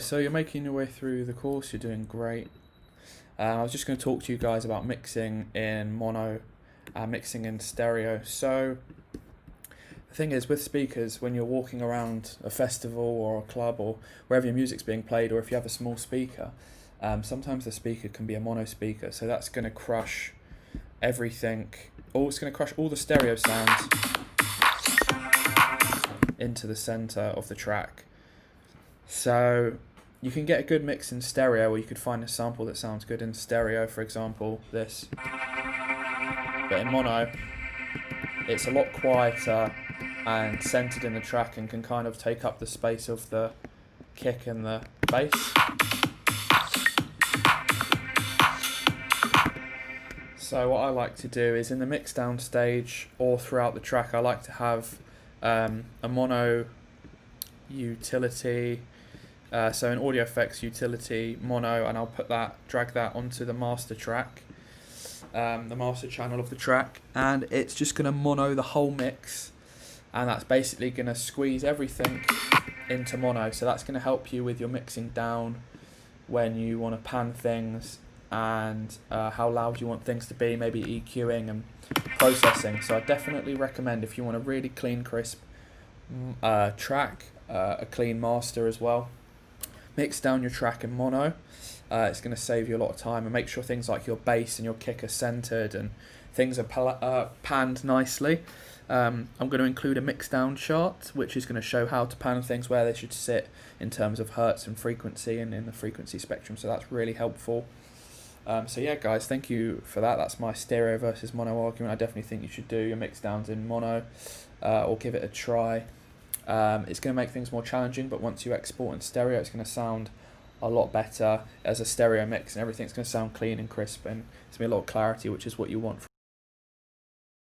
So you're making your way through the course, you're doing great. I was just going to talk to you guys about mixing in mono and mixing in stereo. So the thing is, with speakers, when you're walking around a festival or a club or wherever your music's being played, or if you have a small speaker, sometimes the speaker can be a mono speaker, so that's going to crush everything, or it's going to crush all the stereo sounds into the center of the track. So you can get a good mix in stereo, or you could find a sample that sounds good in stereo, for example this, but in mono it's a lot quieter and centered in the track and can kind of take up the space of the kick and the bass. So what I like to do is in the mix down stage or throughout the track, I like to have a mono utility, so an audio effects utility mono, and I'll drag that onto the master track, the master channel of the track, and it's just going to mono the whole mix, and that's basically going to squeeze everything into mono. So that's going to help you with your mixing down when you want to pan things and how loud you want things to be, maybe EQing and processing. So I definitely recommend, if you want a really clean, crisp track, a clean master as well, mix down your track in mono. It's going to save you a lot of time, and make sure things like your bass and your kick are centered and things are panned nicely. I'm going to include a mix down chart, which is going to show how to pan things, where they should sit in terms of hertz and frequency and in the frequency spectrum, so that's really helpful. So yeah guys, thank you for that. That's my stereo versus mono argument. I definitely think you should do your mix downs in mono, or give it a try. It's going to make things more challenging, but once you export in stereo, it's going to sound a lot better as a stereo mix, and everything's going to sound clean and crisp, and it's going to be a lot of clarity, which is what you want